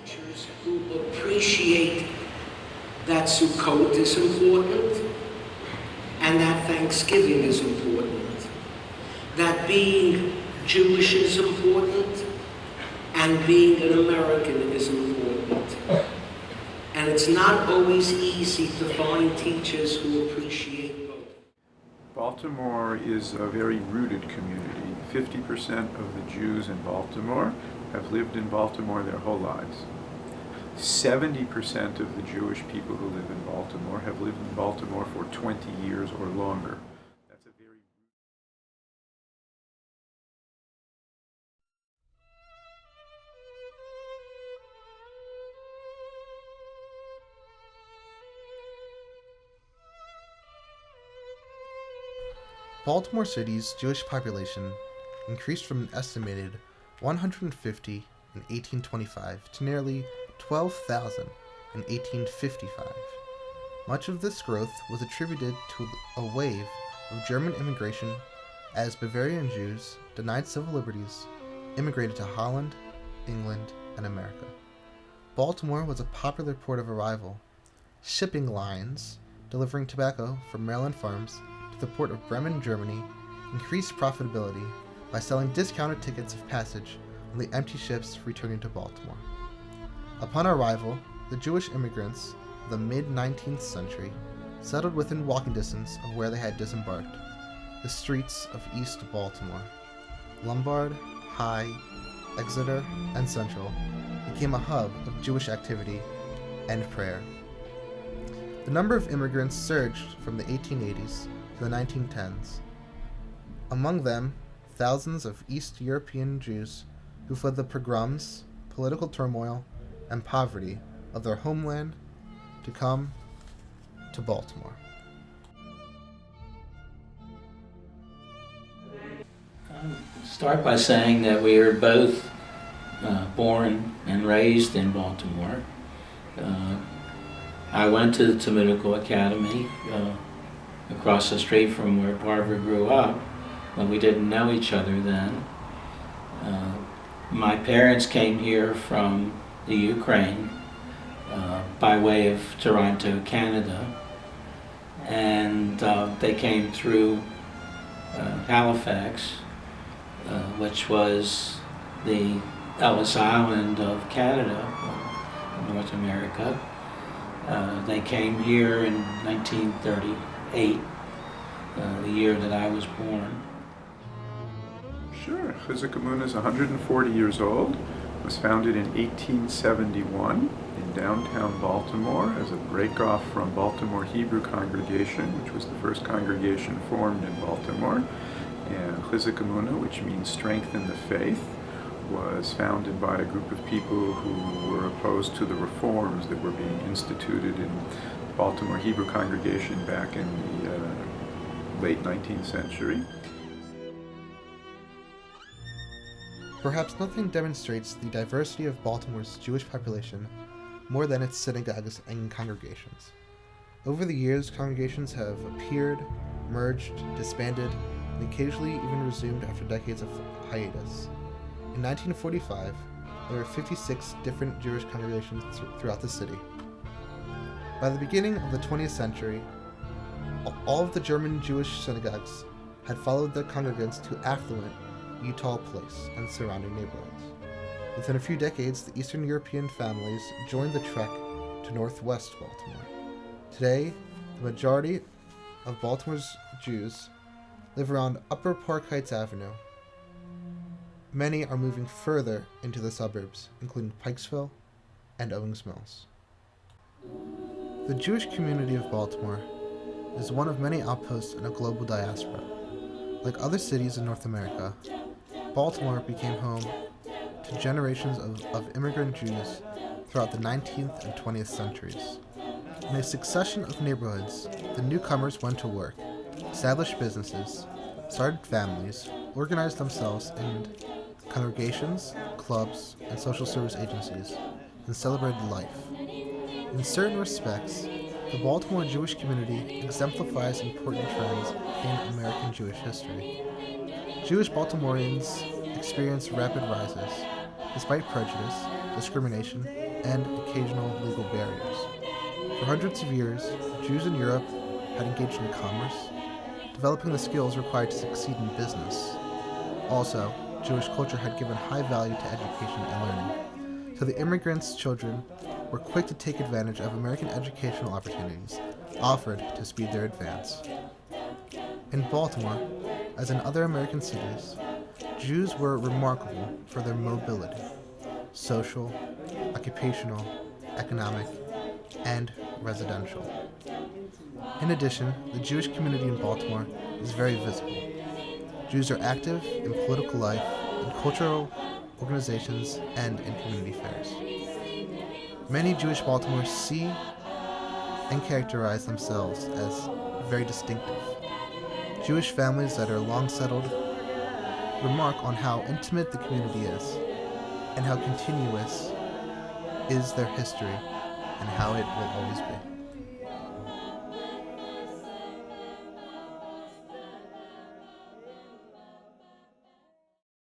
teachers who appreciate that Sukkot is important and that Thanksgiving is important, that being Jewish is important and being an American is important. And it's not always easy to find teachers who appreciate both. Baltimore is a very rooted community. 50% of the Jews in Baltimore have lived in Baltimore their whole lives. 70% of the Jewish people who live in Baltimore have lived in Baltimore for 20 years or longer. That's a very Baltimore City's Jewish population increased from an estimated 150 in 1825 to nearly 12,000 in 1855. Much of this growth was attributed to a wave of German immigration as Bavarian Jews, denied civil liberties, immigrated to Holland, England, and America. Baltimore was a popular port of arrival. Shipping lines delivering tobacco from Maryland farms to the port of Bremen, Germany, increased profitability by selling discounted tickets of passage on the empty ships returning to Baltimore. Upon arrival, the Jewish immigrants of the mid-19th century settled within walking distance of where they had disembarked, the streets of East Baltimore. Lombard, High, Exeter, and Central became a hub of Jewish activity and prayer. The number of immigrants surged from the 1880s to the 1910s. Among them, thousands of East European Jews who fled the pogroms, political turmoil, and poverty of their homeland to come to Baltimore. I'll start by saying that we are both born and raised in Baltimore. I went to the Pinnacle Academy across the street from where Barbara grew up, but we didn't know each other then. My parents came here from the Ukraine by way of Toronto, Canada, and they came through Halifax, which was the Ellis Island of Canada, North America. They came here in 1938, the year that I was born. Sure. Chizuk Amuno is 140 years old. Was founded in 1871 in downtown Baltimore as a break-off from Baltimore Hebrew congregation, which was the first congregation formed in Baltimore. And Chizuk Amuno, which means strength in the faith, was founded by a group of people who were opposed to the reforms that were being instituted in the Baltimore Hebrew congregation back in the late 19th century. Perhaps nothing demonstrates the diversity of Baltimore's Jewish population more than its synagogues and congregations. Over the years, congregations have appeared, merged, disbanded, and occasionally even resumed after decades of hiatus. In 1945, there were 56 different Jewish congregations throughout the city. By the beginning of the 20th century, all of the German Jewish synagogues had followed their congregants to affluent Utah Place and surrounding neighborhoods. Within a few decades, the Eastern European families joined the trek to northwest Baltimore. Today, the majority of Baltimore's Jews live around Upper Park Heights Avenue. Many are moving further into the suburbs, including Pikesville and Owings Mills. The Jewish community of Baltimore is one of many outposts in a global diaspora. Like other cities in North America, Baltimore became home to generations of immigrant Jews throughout the 19th and 20th centuries. In a succession of neighborhoods, the newcomers went to work, established businesses, started families, organized themselves in congregations, clubs, and social service agencies, and celebrated life. In certain respects, the Baltimore Jewish community exemplifies important trends in American Jewish history. Jewish Baltimoreans experienced rapid rises, despite prejudice, discrimination, and occasional legal barriers. For hundreds of years, Jews in Europe had engaged in commerce, developing the skills required to succeed in business. Also, Jewish culture had given high value to education and learning, so the immigrants' children were quick to take advantage of American educational opportunities offered to speed their advance. In Baltimore, as in other American cities, Jews were remarkable for their mobility, social, occupational, economic, and residential. In addition, the Jewish community in Baltimore is very visible. Jews are active in political life, in cultural organizations, and in community fairs. Many Jewish Baltimoreans see and characterize themselves as very distinctive. Jewish families that are long settled remark on how intimate the community is and how continuous is their history and how it will always be.